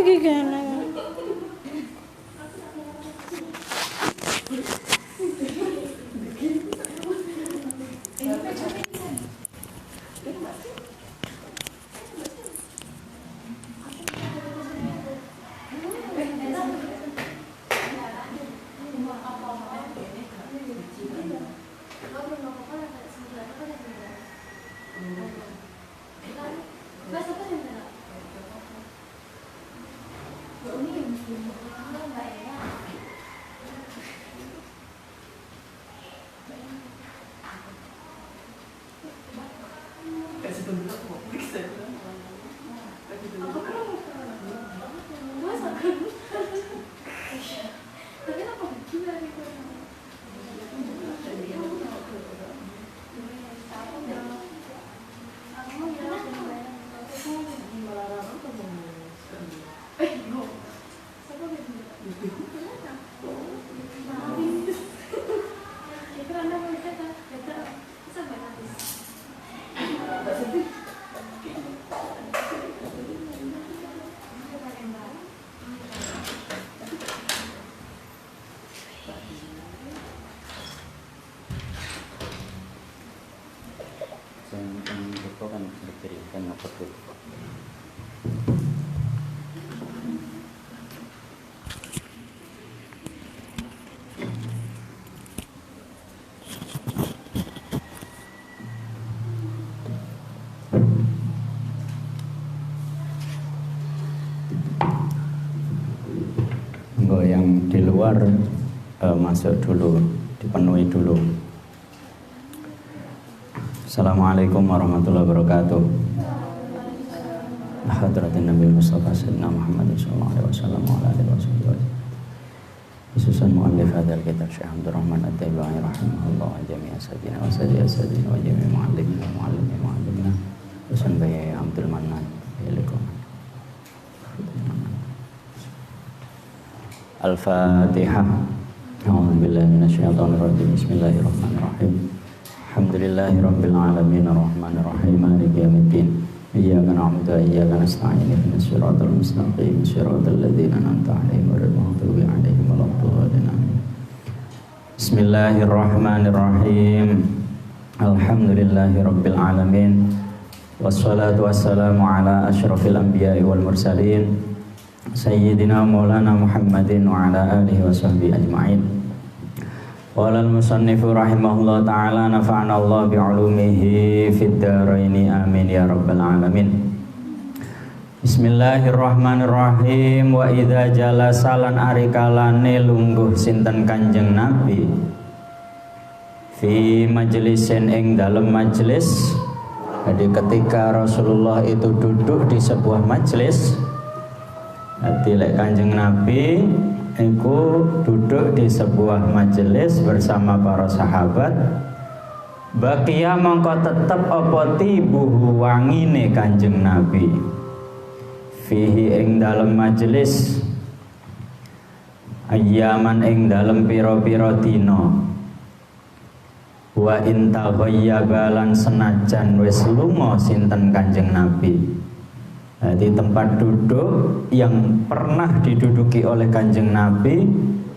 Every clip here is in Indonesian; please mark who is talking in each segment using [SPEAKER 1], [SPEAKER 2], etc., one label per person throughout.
[SPEAKER 1] gimana?
[SPEAKER 2] Yang di luar masuk dulu, dipenuhi dulu. Assalamualaikum warahmatullahi wabarakatuh. Hadratin Nabi Mustafa Sayyidina Muhammad sallallahu alaihi wasallam wa ala alihi wasallam. Khususan muallif hadzal kitab Syekh Abdul Rahman At-Taibani rahimahullah wa jami'a sadina wa sadina wa jami'a muallimina wa muallimina Husain Bayi Abdul Mannan ilakum. Al-Fatihah. A'udzubillahi minasyaitonir rajim. Bismillahirrahmanirrahim. Alhamdulillahirabbil alamin arrahmanir rahim maliki yaumiddin. Iyyaka na'budu wa iyyaka nasta'in ihdinas siratal mustaqim siratal ladzina an'amta 'alaihim ghairil maghdubi 'alaihim waladdallin. Bismillahirrahmanirrahim. Alhamdulillahirabbil alamin. Wassalatu wassalamu ala asyrafil anbiya'i wal mursalin. Sayyidina Maulana Muhammadin wa ala alihi wa sahbihi ajma'in. Qala al-musannifu rahimahullah ta'ala nafa'ana Allah bi'ulumihi fid dharaini amin ya rabbal alamin. Bismillahirrahmanirrahim. Wa idza jalasalan arikalane lungguh sinten Kanjeng Nabi fi majlisin ing dalem majlis. Jadi ketika Rasulullah itu duduk di sebuah majlis, jadi lek Kanjeng Nabi iku duduk di sebuah majelis bersama para sahabat, bakia mongko tetep apa tibuhu wangine Kanjeng Nabi fihi ing dalem majelis ayyaman ing dalem pira-pira dina wa inta ghayyabalan senajan wis lunga sinten Kanjeng Nabi. Di tempat duduk yang pernah diduduki oleh Kanjeng Nabi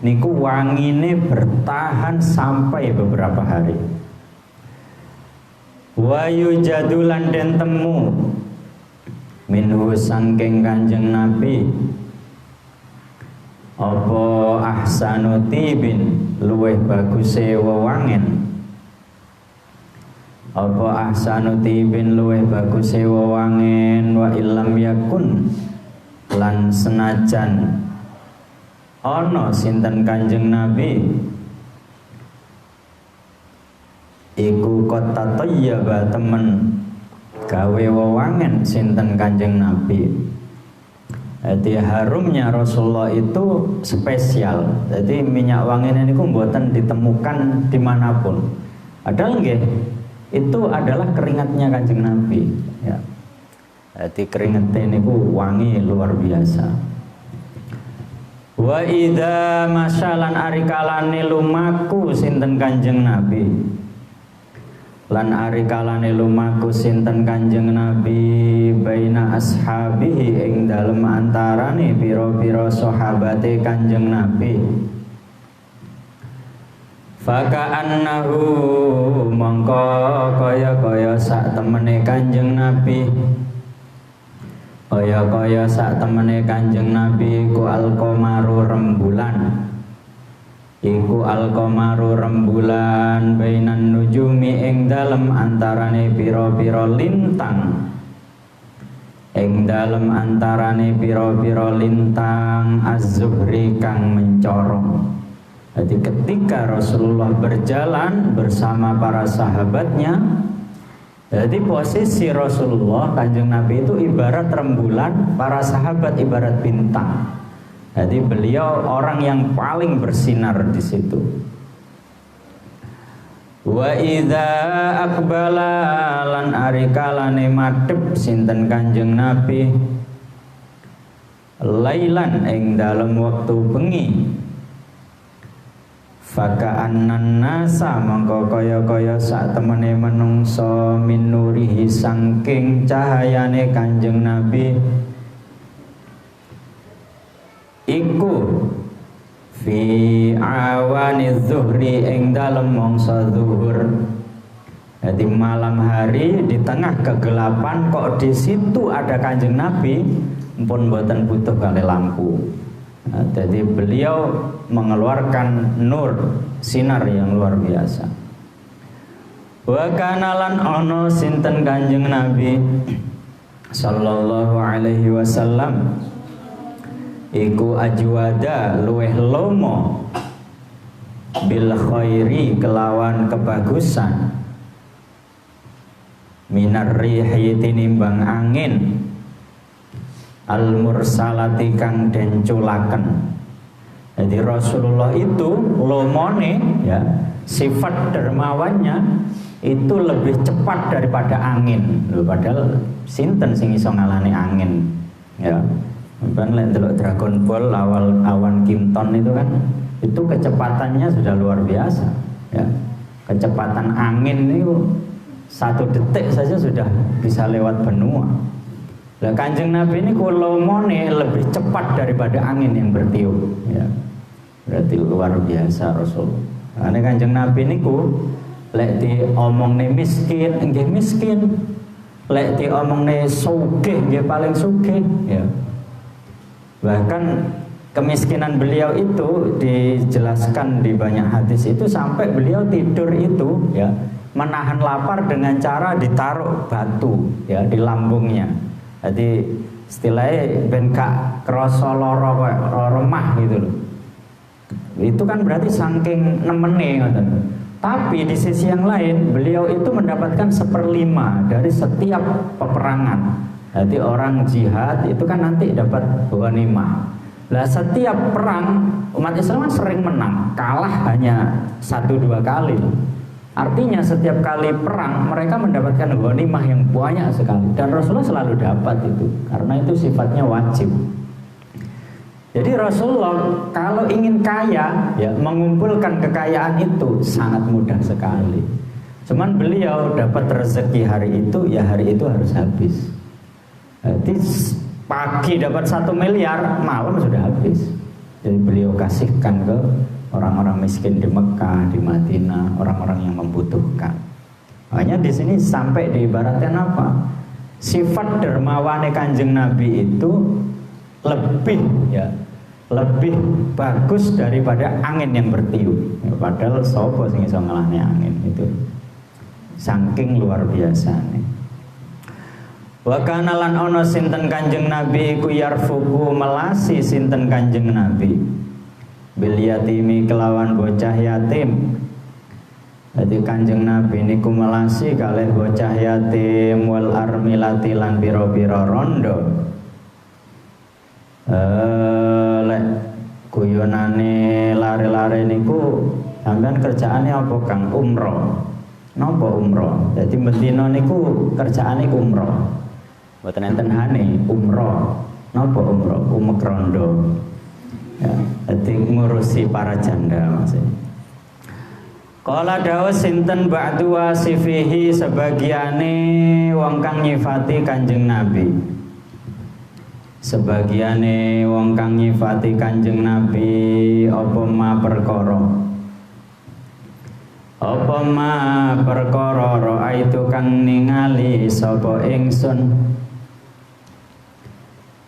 [SPEAKER 2] niku wangine bertahan sampai beberapa hari. Wa yujadulan den temu minhu sangking Kanjeng Nabi apa ahsanu tibin luweh baguse wewangen. Apa ahsanu tibin luweh baguse wewangen wa illam yakun lan senajan ana sinten Kanjeng Nabi iku kota tayyaba temen gawe wewangen sinten Kanjeng Nabi. Jadi harumnya Rasulullah itu spesial. Jadi minyak wangi ini mboten ditemukan dimanapun. Padahal nggih itu adalah keringatnya Kanjeng Nabi ya. Jadi keringatnya ini wangi luar biasa. Wa idza masyalan arikalane lumaku sinten Kanjeng Nabi lan ari kalane lumaku sinten Kanjeng Nabi baina ashabihi ing dalem antarane pira-pira sahabate Kanjeng Nabi. Faka'annahu mongko kaya-kaya sak temene Kanjeng Nabi, kaya-kaya sak temene Kanjeng Nabi iku al-qamaru rembulan, iku al-qamaru rembulan bainan nujumi ing dalem antarane pira-pira lintang, ing dalem antarane pira-pira lintang az-zuhri kang mencorong. Jadi ketika Rasulullah berjalan bersama para sahabatnya, jadi posisi Rasulullah Kanjeng Nabi itu ibarat rembulan, para sahabat ibarat bintang. Jadi beliau orang yang paling bersinar di situ. Wa idza aqbala lan arikalane madhep sinten Kanjeng Nabi lailan ing dalem wektu bengi. Faka'annan nasa mongko kaya-kaya sak temene menungso min nurihi sangking cahayane Kanjeng Nabi iku fi awani zuhri ing dalem mangsa zuhur. Jadi malam hari di tengah kegelapan kok di situ ada Kanjeng Nabi, pun mboten butuh kali lampu. Nah, jadi beliau mengeluarkan nur, sinar yang luar biasa. Wa kanalan ono sinten Kanjeng Nabi sallallahu alaihi wasallam iku ajwada luweh lomo bil khairi kelawan kebagusan minar rihi tinimbang angin al mursalati kang den culaken. Jadi Rasulullah itu lomone ya, sifat dermawannya itu lebih cepat daripada angin. Padahal sinten sing iso ngalani angin ya. Kan lek delok Dragon Ball awal awan Kimton itu kan itu kecepatannya sudah luar biasa ya. Kecepatan angin itu 1 detik saja sudah bisa lewat benua. Lah Kanjeng Nabi ini kulomone lebih cepat daripada angin yang bertiup ya. Berarti luar biasa Rasul. Karena Kanjeng Nabi ini lek diomongne miskin nggih miskin, lek diomongne sugih nggih paling sugih ya. Bahkan kemiskinan beliau itu dijelaskan di banyak hadis itu sampai beliau tidur itu ya menahan lapar dengan cara ditaruh batu ya di lambungnya. Jadi istilahnya ben gak krasa lara remah gitu loh. Itu kan berarti saking nemene ngoten. Tapi di sisi yang lain beliau itu mendapatkan 1/5 dari setiap peperangan. Jadi orang jihad itu kan nanti dapat ghanimah. Lah setiap perang umat Islam sering menang, kalah hanya 1-2 kali. Artinya setiap kali perang mereka mendapatkan ghanimah yang banyak sekali dan Rasulullah selalu dapat itu karena itu sifatnya wajib. Jadi Rasulullah kalau ingin kaya ya mengumpulkan kekayaan itu sangat mudah sekali. Cuman beliau dapat rezeki hari itu ya hari itu harus habis. Jadi pagi dapat 1 miliar, malam sudah habis. Jadi beliau kasihkan ke orang-orang miskin di Mekah, di Madinah, orang-orang yang membutuhkan. Makanya di sini sampai diibaratkan apa? Sifat dermawane Kanjeng Nabi itu lebih bagus daripada angin yang bertiup. Ya, padahal sapa sing iso ngelani angin itu. Saking luar biasa nih. Wa kana lan ana sinten Kanjeng Nabi iku yarfuku melasi sinten Kanjeng Nabi bil yatimi kelawan bocah yatim. Jadi Kanjeng Nabi niku melasi kalih bocah yatim wal armilati lan pira-pira rondo. Lek guyonane lare-lare niku sampean kerjaane apa Kang? Umroh. Napa umroh? Jadi bendina niku kerjaane umroh. Mboten enten hane umroh. Napa umroh? Umek rondo. Ya, jadi ngurusi para janda maksudnya. Qala dawu sinten ba'du wasifihi sebagiane wong kang nyifati Kanjeng Nabi. Sebagiane wong kang nyifati Kanjeng Nabi apa ma perkara. Apa ma perkara raaitu kang ningali sapa ingsun.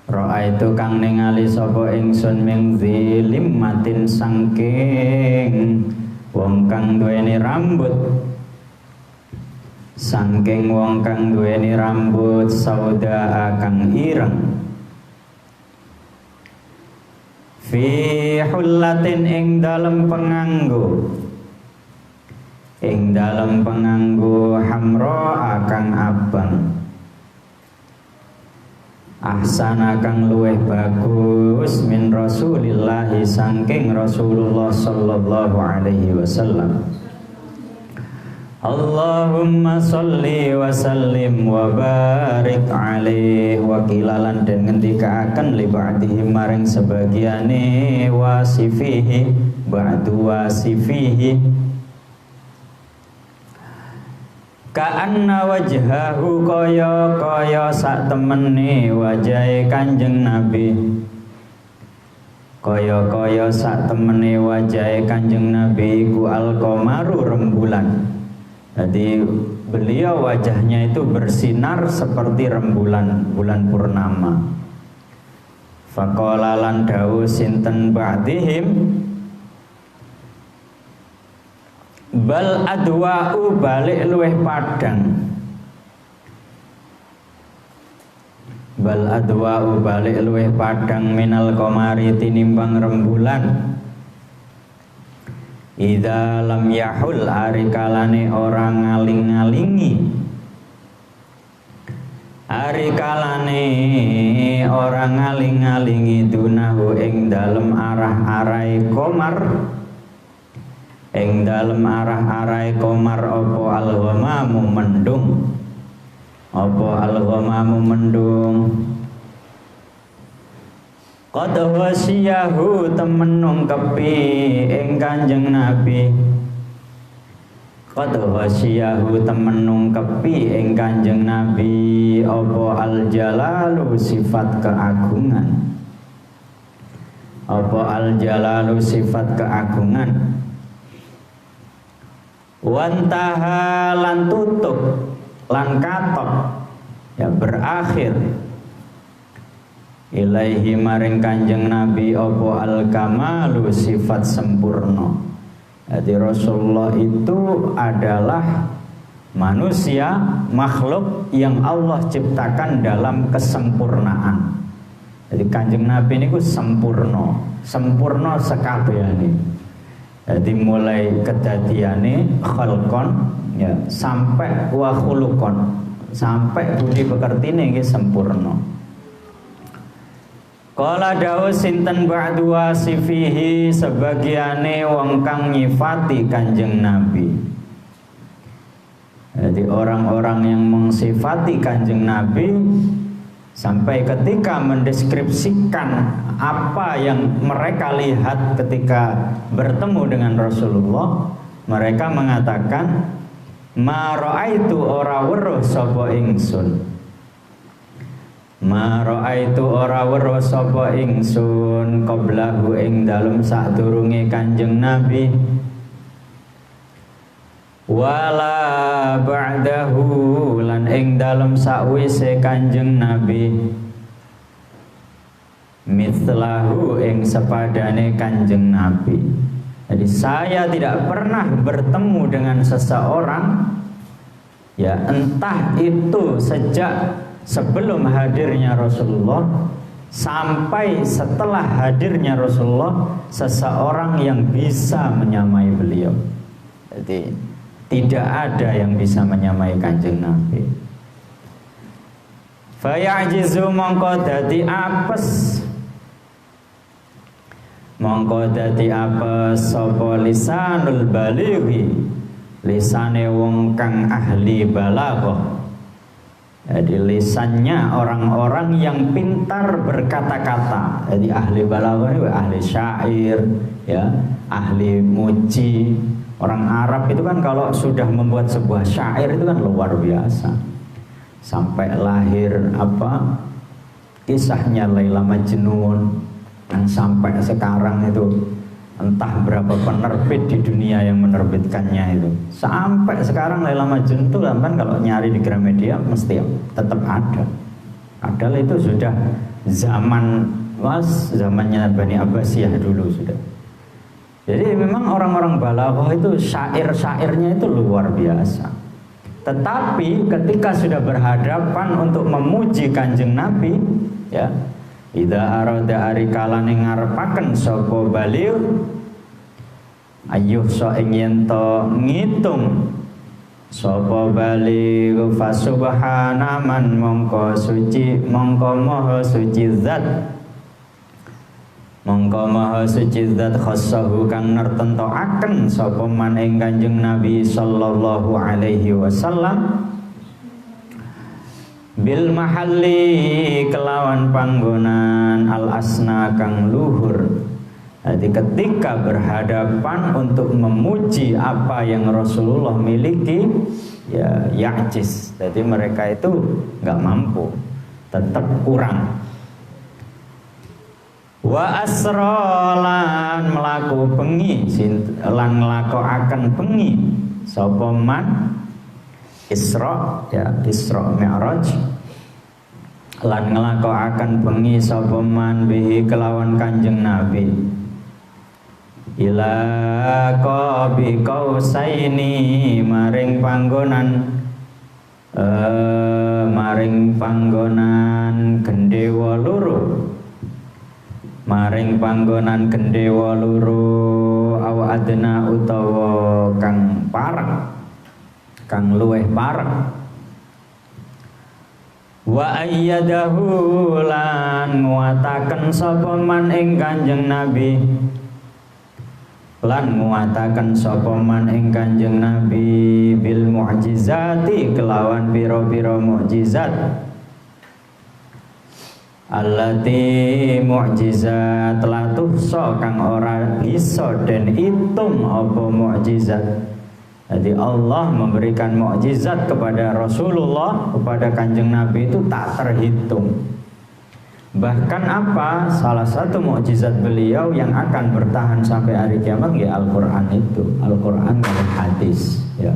[SPEAKER 2] Raaitu kang ningali sapa ingsun ming zilimmatin sangking wong kang duweni rambut, sangking wong kang duweni rambut sauda kang ireng, fi hullatin ing dalem penganggo hamra kang abang, ahsana kang luweh bagus min Rasulillah sangking Rasulullah sallallahu alaihi wasallam. Allahumma sholli wa sallim wa barik alaihi wa kilalan dan ngendikaaken li ba'dihi maring sebagiane wasifihi ba'du wasifihi ka'anna wajhahu kaya sak temene wajahe Kanjeng Nabi, kaya sak temene wajahe Kanjeng Nabi iku al-qamaru rembulan. Jadi beliau wajahnya itu bersinar seperti rembulan bulan purnama. Faqala lan dawu sinten ba'dihim bal adwa'u balik luweh padang, bal adwa'u balik luweh padang minal qamari tinimbang rembulan. Idza lam yahul arikalane orang ngaling-ngalingi, arikalane orang ngaling-ngalingi dunahu ing dalem arah-arahe qamar, ing dalem arah-arahe qamar apa al-ghamamu mendung, apa al-ghamamu mendung. Qad wasiyahu temen nungkepi ing Kanjeng Nabi, qad wasiyahu temen nungkepi ing Kanjeng Nabi apa al-jalalu sifat keagungan, apa al-jalalu sifat keagungan. Wantaha lan tutup lan katok ya berakhir ilaihi maring Kanjeng Nabi apa al-kamalu sifat sempurna. Jadi Rasulullah itu adalah manusia makhluk yang Allah ciptakan dalam kesempurnaan. Jadi Kanjeng Nabi ini sempurna, sempurna sekabehane. Jadi mulai kedadiane khalqon ya sampai wa khuluqon, sampai budi pekertine nggih sempurna. Qala dawu sinten ba'du wasifihi sebagiane wong kang nyifati Kanjeng Nabi. Jadi orang-orang yang mensifati Kanjeng Nabi sampai ketika mendeskripsikan apa yang mereka lihat ketika bertemu dengan Rasulullah, mereka mengatakan ma ra'aitu ora weruh sapa ingsun, ma ra'aitu ora weruh sapa ingsun qablahu ing dalem sadurunge Kanjeng Nabi, wala ba'dahu lan ing dalem sakwise Kanjeng Nabi, mithlahu ing sepadane Kanjeng Nabi. Jadi saya tidak pernah bertemu dengan seseorang ya entah itu sejak sebelum hadirnya Rasulullah sampai setelah hadirnya Rasulullah seseorang yang bisa menyamai beliau. Jadi tidak ada yang bisa menyamai Kanjeng Nabi. Fayajizu mongko dadi apes, mongko dadi apes sapa lisanul balighi, lisane wong kang ahli balaghah. Jadi lisannya orang-orang yang pintar berkata-kata. Jadi ahli balaghah itu ahli syair, ya, ahli muji. Orang Arab itu kan kalau sudah membuat sebuah syair itu kan luar biasa. Sampai lahir apa kisahnya Laila Majnun yang sampai sekarang itu entah berapa penerbit di dunia yang menerbitkannya itu. Sampai sekarang Laila Majnun itu kan kalau nyari di Gramedia mesti tetap ada. Padahal itu sudah zamannya Bani Abbasiyah dulu sudah. Jadi memang orang-orang balaghah itu syair-syairnya itu luar biasa. Tetapi ketika sudah berhadapan untuk memuji Kanjeng Nabi, ya, idza arada ari kalane ngarepaken sapa balighh ayyuh so ing yen to ngitung sapa balighh fa subhana man mongko maha suci zat mongko maha suci zat khassahu kang nertentokaken sapa man ing Kanjeng Nabi sallallahu alaihi wasallam bil mahalli kelawan panggonan al asna kang luhur. Jadi ketika berhadapan untuk memuji apa yang Rasulullah miliki, ya ya'jiz. Jadi mereka itu nggak mampu, tetap kurang. Wa asrolan melaku bengi lan nglakokaken bengi sapa man Isra, ya Isra Mi'raj lan nglakokaken bengi sapa man bihi kelawan Kanjeng Nabi ila qabi qausaini maring panggonan gendewa loro maring panggonan gendewa loro awa adna utawa kang parek kang luweh parek wa ayyadahu lan nguataken sapa man ing Kanjeng Nabi lan nguataken sapa man ing Kanjeng Nabi bil mu'jizati kelawan pira-pira mukjizat allati mu'jizat la tuhsa kang ora bisa den itung apa mukjizat. Jadi Allah memberikan mukjizat kepada Rasulullah, kepada Kanjeng Nabi itu tak terhitung. Bahkan apa? Salah satu mukjizat beliau yang akan bertahan sampai hari kiamat ya Al-Qur'an itu. Al-Qur'an dan hadis, ya.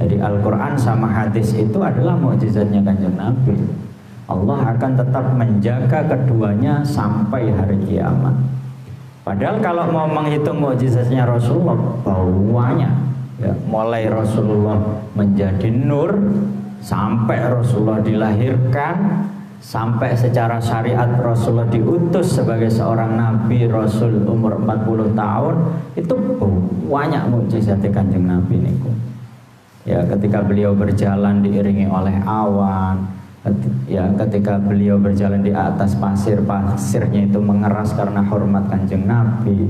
[SPEAKER 2] Jadi Al-Qur'an sama hadis itu adalah mukjizatnya Kanjeng Nabi. Allah akan tetap menjaga keduanya sampai hari kiamat. Padahal kalau mau menghitung mukjizatnya Rasulullah banyak, ya, mulai Rasulullah menjadi nur sampai Rasulullah dilahirkan, sampai secara syariat Rasulullah diutus sebagai seorang nabi Rasul umur 40 tahun, itu banyak mukjizat Kanjeng Nabi niku. Ya, ketika beliau berjalan diiringi oleh awan, ya ketika beliau berjalan di atas pasir, pasirnya itu mengeras karena hormat Kanjeng Nabi.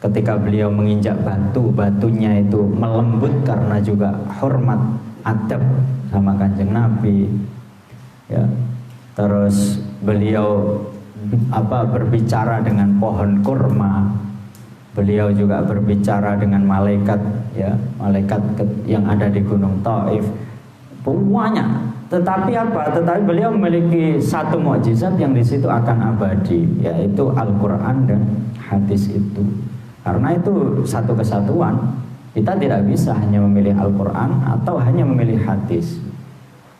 [SPEAKER 2] Ketika beliau menginjak batu, batunya itu melembut karena juga hormat adab sama Kanjeng Nabi. Ya. Terus beliau berbicara dengan pohon kurma. Beliau juga berbicara dengan malaikat, ya, malaikat yang ada di Gunung Thaif. Banyak. Tetapi beliau memiliki satu mukjizat yang di situ akan abadi, yaitu Al-Qur'an dan hadis itu. Karena itu satu kesatuan. Kita tidak bisa hanya memilih Al-Qur'an atau hanya memilih hadis.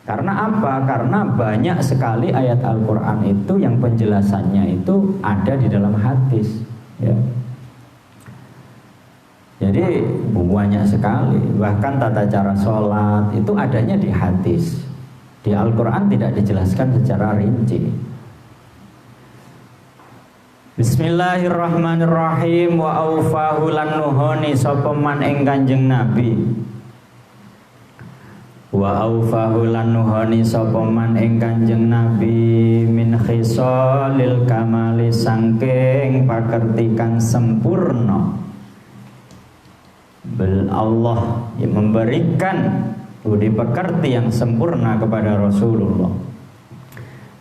[SPEAKER 2] Karena apa? Karena banyak sekali ayat Al-Qur'an itu yang penjelasannya itu ada di dalam hadis, ya. Jadi banyak sekali. Bahkan tata cara sholat itu adanya di hadis. Di Al-Qur'an tidak dijelaskan secara rinci. Bismillahirrahmanirrahim. Wa aufahu lan nuhoni sapa man ing Kanjeng Nabi. Wa aufahu lan nuhoni sapa man ing Kanjeng Nabi min khisalil kamali sangking pakertikan sempurna. Allah yang memberikan budi pekerti yang sempurna kepada Rasulullah.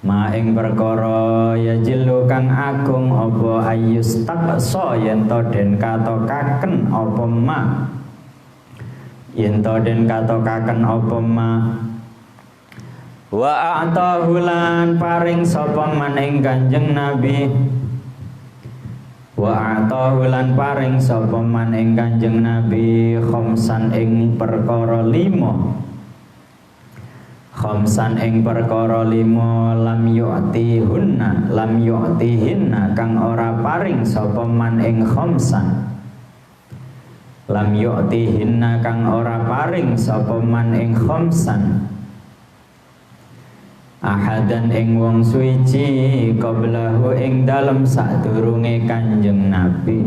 [SPEAKER 2] ma ing perkara ya jilu kang agung apa ayus takso yen to den katokaken apa ma yen to den katokaken apa ma wa a'tahulan paring sapa man ing Kanjeng Nabi wa a'tahulan paring sapa man ing Kanjeng Nabi khamsan ing perkara 5 khamsan ing perkara 5 lam yu'tihinna kang ora paring sapa man ing khamsan lam yu'tihinna kang ora paring sapa man ing khamsan ahadan ing wong suci qablahu ing dalem sadurunge Kanjeng Nabi.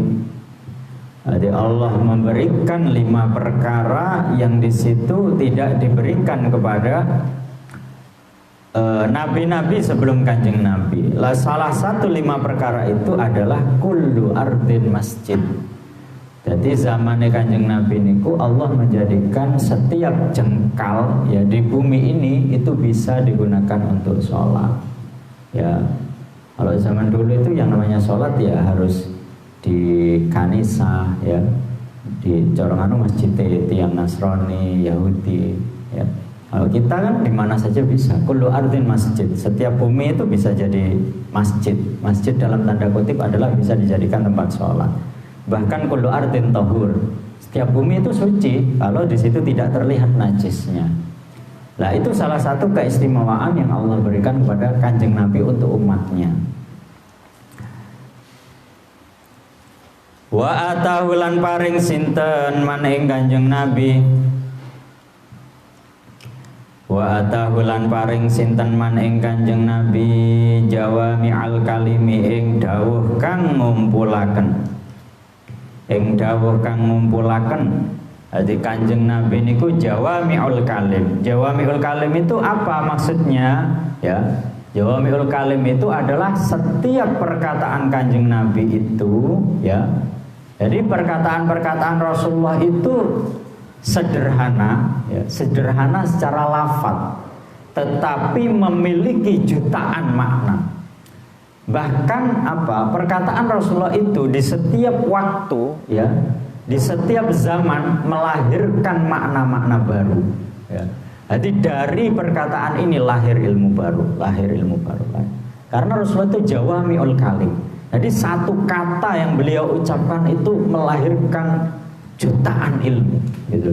[SPEAKER 2] Jadi Allah memberikan 5 perkara yang di situ tidak diberikan kepada nabi-nabi sebelum Kanjeng Nabi. Lah salah satu 5 perkara itu adalah kullu ardin masjid. Jadi zamannya Kanjeng Nabi niku Allah menjadikan setiap jengkal ya di bumi ini itu bisa digunakan untuk sholat. Ya, kalau zaman dulu itu yang namanya sholat ya harus di kanisa ya, di coronganu masjid yang Nasrani, Yahudi ya. Kalau kita kan di mana saja bisa. Kullu ardin masjid. Setiap bumi itu bisa jadi masjid. Masjid dalam tanda kutip adalah bisa dijadikan tempat sholat. Bahkan kullu ardin tahur. Setiap bumi itu suci kalau di situ tidak terlihat najisnya. Nah, itu salah satu keistimewaan yang Allah berikan kepada Kanjeng Nabi untuk umatnya. Wa atahulan paring sinten man ing Kanjeng Nabi. Wa atahulan paring sinten man ing Kanjeng Nabi jawami'al kalimi ing dawuh kang ngumpulaken. Ing dawuh kang ngumpulaken. Jadi Kanjeng Nabi niku jawami'ul kalim. Jawami'ul kalim itu apa maksudnya? Ya, jawami'ul kalim itu adalah setiap perkataan Kanjeng Nabi itu ya. Jadi perkataan-perkataan Rasulullah itu sederhana, ya, sederhana secara lafaz, tetapi memiliki jutaan makna. Bahkan apa? Perkataan Rasulullah itu di setiap waktu, ya, di setiap zaman melahirkan makna-makna baru. Ya. Jadi dari perkataan ini lahir ilmu baru, lahir ilmu baru. Karena Rasulullah itu jawami'ul kalim. Jadi satu kata yang beliau ucapkan itu melahirkan jutaan ilmu, gitu.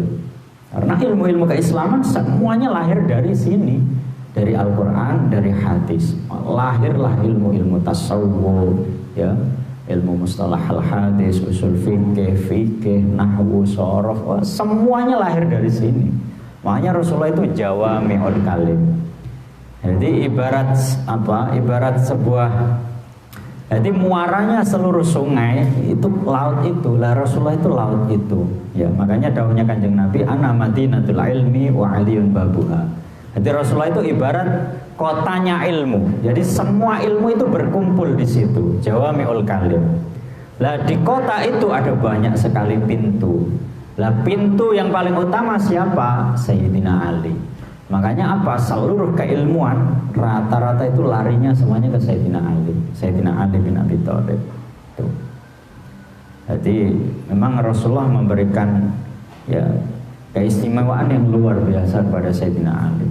[SPEAKER 2] Karena ilmu-ilmu keislaman semuanya lahir dari sini, dari Al-Quran, dari hadis. Lahirlah ilmu-ilmu tasawuf, ya, ilmu mustalah al-hadis, usul fikih, nahwu, shorof, semuanya lahir dari sini. Makanya Rasulullah itu jawami'ul kalim. Jadi ibarat apa? Ibarat sebuah, jadi muaranya seluruh sungai itu laut itu, lah Rasulullah itu laut itu. Ya, makanya dawuhnya Kanjeng Nabi, ana madinatul ilmi wa aliyun babuha. Jadi Rasulullah itu ibarat kotanya ilmu. Jadi semua ilmu itu berkumpul di situ. Jawami'ul kalim. Lah di kota itu ada banyak sekali pintu. Lah pintu yang paling utama siapa? Sayyidina Ali. Makanya apa? Seluruh keilmuan rata-rata itu larinya semuanya ke Sayyidina Ali. Sayyidina Ali bin Abi Thalib. Tuh. Jadi memang Rasulullah memberikan ya keistimewaan yang luar biasa kepada Sayyidina Ali.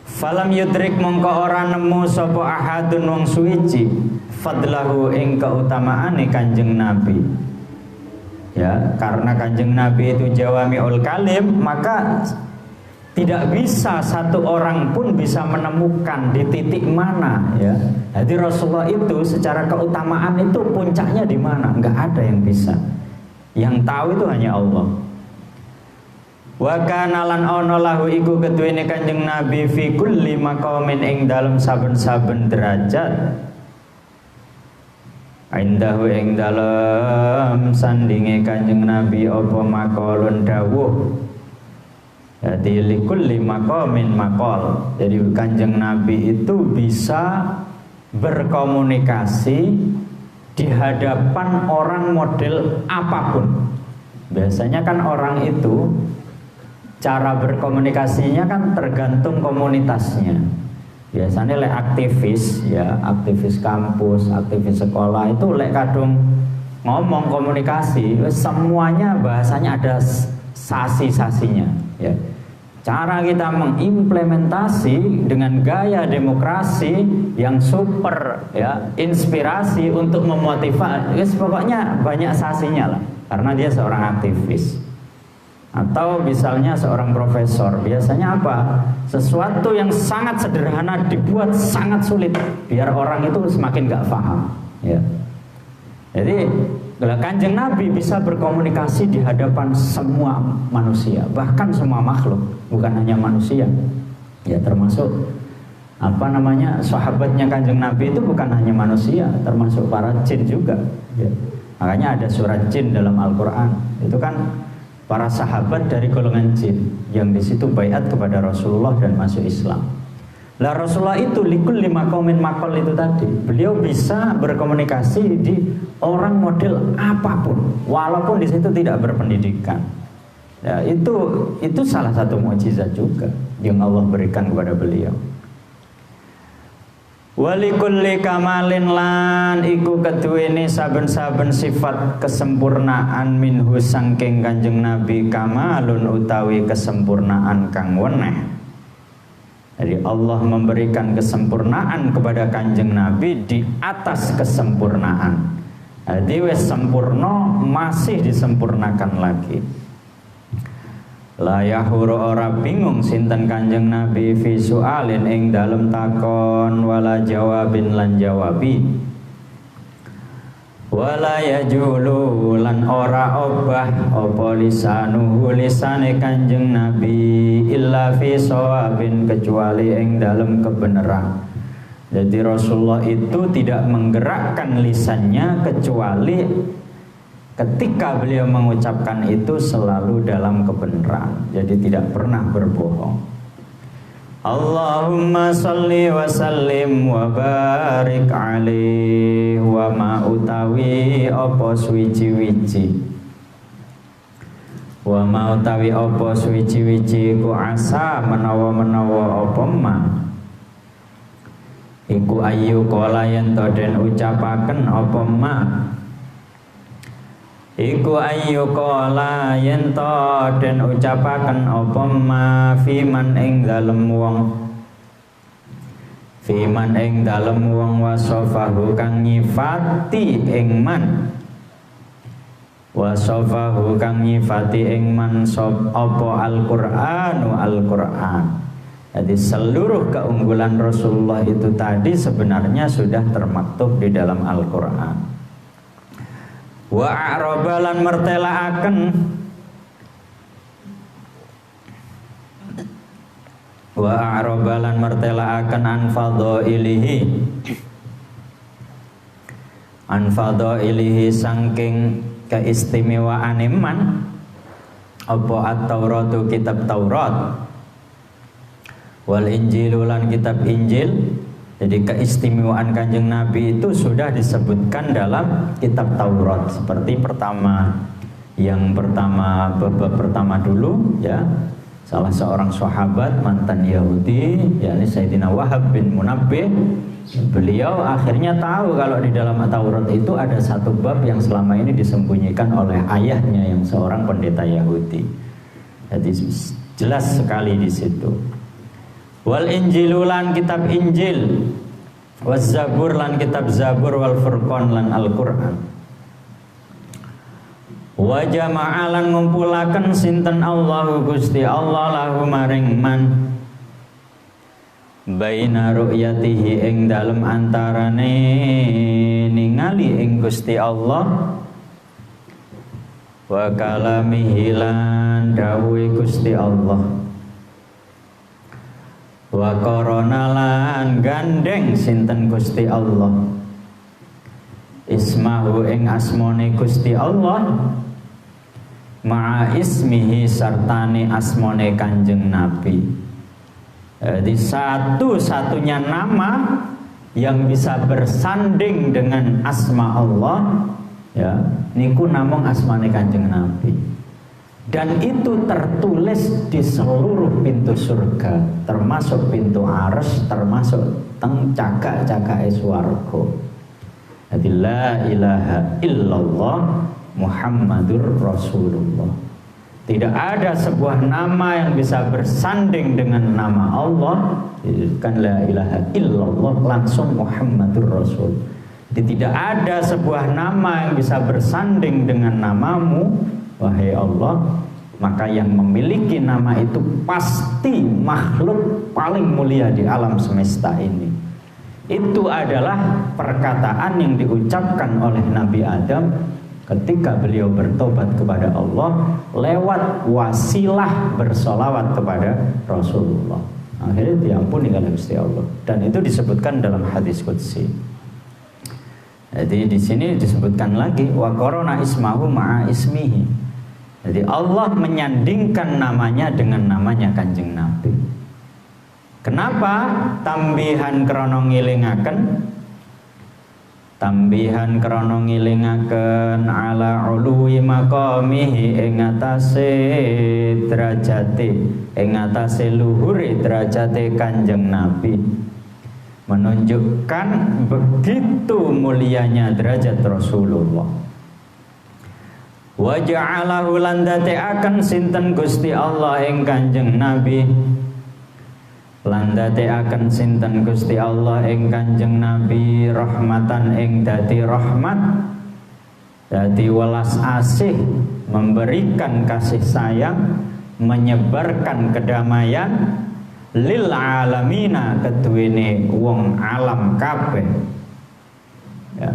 [SPEAKER 2] Falam yudrik mongko ora nemu sapa ahadun wong suwiji fadlahu ing keutamaane Kanjeng Nabi. Ya, karena Kanjeng Nabi itu jawami'ul kalim, maka tidak bisa satu orang pun bisa menemukan di titik mana ya. Jadi Rasulullah itu secara keutamaan itu puncaknya di mana? Enggak ada yang bisa. Yang tahu itu hanya Allah. Wa kana lan ana lahu iku keduwene Kanjeng Nabi fi kulli maqamin ing dalem saben-saben derajat. Indahu ing dalem sandinge Kanjeng Nabi apa maqalun dawuh. Jadi likulli maqamin maqal. Jadi Kanjeng Nabi itu bisa berkomunikasi di hadapan orang model apapun. Biasanya kan orang itu cara berkomunikasinya kan tergantung komunitasnya. Biasanya lek aktivis ya, aktivis kampus, aktivis sekolah itu lek kadung ngomong komunikasi, semuanya bahasanya ada sasi-sasinya ya. Cara kita mengimplementasi dengan gaya demokrasi yang super ya, inspirasi untuk memotivasi, pokoknya banyak sasinya lah, karena dia seorang aktivis. Atau misalnya seorang profesor, biasanya apa? Sesuatu yang sangat sederhana dibuat sangat sulit biar orang itu semakin gak paham ya. Jadi Kanjeng Nabi bisa berkomunikasi di hadapan semua manusia, bahkan semua makhluk, bukan hanya manusia ya, termasuk sahabatnya Kanjeng Nabi itu bukan hanya manusia, termasuk para jin juga ya. Makanya ada surat jin dalam Al-Quran, itu kan para sahabat dari golongan jin yang di situ baiat kepada Rasulullah dan masuk Islam. Lah Rasulullah itu likul lima komen makol itu tadi, beliau bisa berkomunikasi di orang model apapun, walaupun di situ tidak berpendidikan. Ya, itu salah satu mukjizat juga yang Allah berikan kepada beliau. Walikulli kamalin lan iku keduwene saben-saben sifat kesempurnaan minhu sangking Kanjeng Nabi kamalun utawi kesempurnaan kang weneh. Jadi Allah memberikan kesempurnaan kepada Kanjeng Nabi di atas kesempurnaan. Jadi wis sempurna masih disempurnakan lagi. La yahuru ora bingung sinten Kanjeng Nabi fi su'alin ing dalem takon wala jawabin lan jawabi wala yajulu lan ora obah apa lisanuhu lisane Kanjeng Nabi illa fi shawabin kecuali ing dalem kebenaran. Jadi Rasulullah itu tidak menggerakkan lisannya kecuali ketika beliau mengucapkan itu selalu dalam kebenaran, jadi tidak pernah berbohong. Allahumma salli wa sallim wa barik alaihi wa ma utawi apa suwiji-wiji wa ma utawi apa suwiji-wiji ku asa menawa-menawa apa ma iku ayu kala yen to den ucapaken apa ma iku ayu kala yen to den ucapaken apa ma fiman ing dalem wong fiman ing dalem wong wasofahu kang nyifati ing man wasofahu kang nyifati ing man sop apa Al-Qur'anu Al-Qur'an. Jadi seluruh keunggulan Rasulullah itu tadi sebenarnya sudah termaktub di dalam Al-Qur'an. Wa a'rabalan mertelaaken wa a'rabalan mertelaaken an fadhailihi saking keistimewaan iman apa at-Tauratu kitab Taurat wal Injilu lan kitab Injil. Jadi keistimewaan Kanjeng Nabi itu sudah disebutkan dalam kitab Taurat. Seperti yang pertama bab pertama dulu ya, salah seorang sahabat mantan Yahudi yakni Sayyidina Wahab bin Munabbih, beliau akhirnya tahu kalau di dalam Taurat itu ada satu bab yang selama ini disembunyikan oleh ayahnya yang seorang pendeta Yahudi. Jadi jelas sekali di situ. Wal Injilu lan kitab Injil, waz Zabur lan kitab Zabur, wal Furqan lan Al-Qur'an. Wa jama'a lan ngumpulaken sinten Allahu Gusti Allah lahu maring man baina ru'yatihi ing dalem antarane ningali ing Gusti Allah wa kalamihi lan dawuhe Gusti Allah wa korona lan gandeng sinten Gusti Allah ismahu ing asmone Gusti Allah ma'a ismihi sartane asmone Kanjeng Nabi. Jadi satu-satunya nama yang bisa bersanding dengan asma Allah ya niku namung asmane Kanjeng Nabi. Dan itu tertulis di seluruh pintu surga, termasuk pintu arsy, termasuk teng cagak-cagake swarga. Jadi la ilaha illallah Muhammadur Rasulullah. Tidak ada sebuah nama yang bisa bersanding dengan nama Allah. Kan la ilaha illallah langsung Muhammadur Rasul. Jadi tidak ada sebuah nama yang bisa bersanding dengan namamu, wahai Allah. Maka yang memiliki nama itu pasti makhluk paling mulia di alam semesta ini. Itu adalah perkataan yang diucapkan oleh Nabi Adam ketika beliau bertobat kepada Allah lewat wasilah bersolawat kepada Rasulullah. Akhirnya diampuni oleh Gusti Allah. Dan itu disebutkan dalam hadis qudsi. Jadi di sini disebutkan lagi wa qarana ismahu ma'a ismihi. Jadi Allah menyandingkan namanya dengan namanya Kanjeng Nabi. Kenapa? Tambihan krana ngilingaken, tambihan krana ngilingaken ala uluwi maqamihi ing atase derajate, ing atase luhure derajate Kanjeng Nabi. Menunjukkan begitu mulianya derajat Rasulullah. Wa ja'alahu lan dateaken sinten Gusti Allah ing Kanjeng Nabi. Lan dateaken sinten Gusti Allah ing Kanjeng Nabi rahmatan ing dadi rahmat, dadi welas asih, memberikan kasih sayang, menyebarkan kedamaian lil alamina keduwene wong alam kabeh. Ya.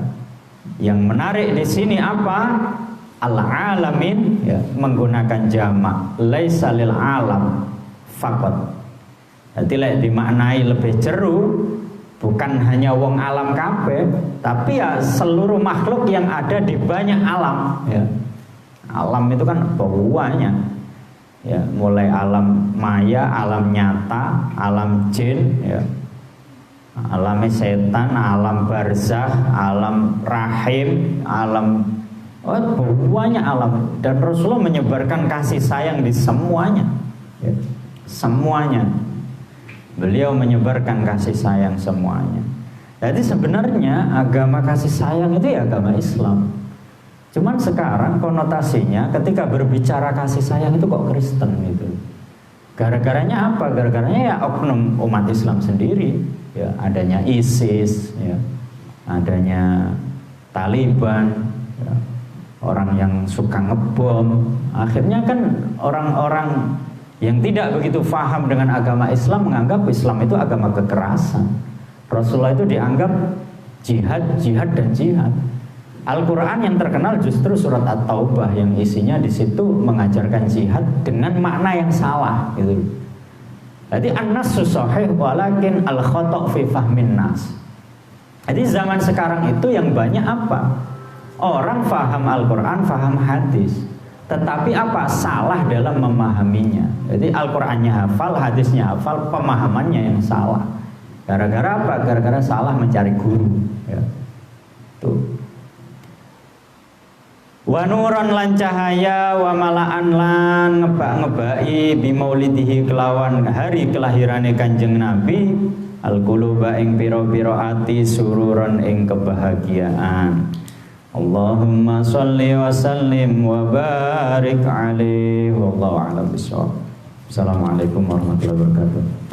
[SPEAKER 2] Yang menarik di sini apa? Al alamin ya, menggunakan jamak, laisa lil alam faqat. Jadi dimaknai lebih jeru, bukan hanya wong alam kabeh, tapi ya seluruh makhluk yang ada di banyak alam. Ya. Alam itu kan banyak. Ya, mulai alam maya, alam nyata, alam jin, ya. Alam setan, alam barzakh, alam rahim, alam banyak alam. Dan Rasulullah menyebarkan kasih sayang di semuanya. Ya. Semuanya. Beliau menyebarkan kasih sayang semuanya. Jadi sebenarnya agama kasih sayang itu ya agama Islam. Cuman sekarang konotasinya ketika berbicara kasih sayang itu kok Kristen gitu. Gara-garanya apa? Gara-garanya ya oknum umat Islam sendiri. Ya, adanya ISIS, ya, adanya Taliban, ya, orang yang suka ngebom. Akhirnya kan orang-orang yang tidak begitu paham dengan agama Islam menganggap Islam itu agama kekerasan. Rasulullah itu dianggap jihad, jihad dan jihad. Al-Quran yang terkenal justru surat At-Taubah yang isinya di situ mengajarkan jihad dengan makna yang salah gitu. Jadi an-nassu sahih walakin al-khata' fi fahmin nas. Jadi zaman sekarang itu yang banyak apa? Orang faham Al-Quran, faham hadis. Tetapi apa? Salah dalam memahaminya. Jadi Al-Qurannya hafal, hadisnya hafal, pemahamannya yang salah. Gara-gara apa? Gara-gara salah mencari guru. Ya. Tuh. Wa nuran lan cahaya wa malaan lan ngebak-ngebaki bimaulidihi kelawan hari kelahirane Kanjeng Nabi al-quluba ing pira-pira ati sururan ing kebahagiaan. Allahumma sholli wa sallim wa barik alaihi wallahu a'lam bishawab. Assalamualaikum warahmatullahi wabarakatuh.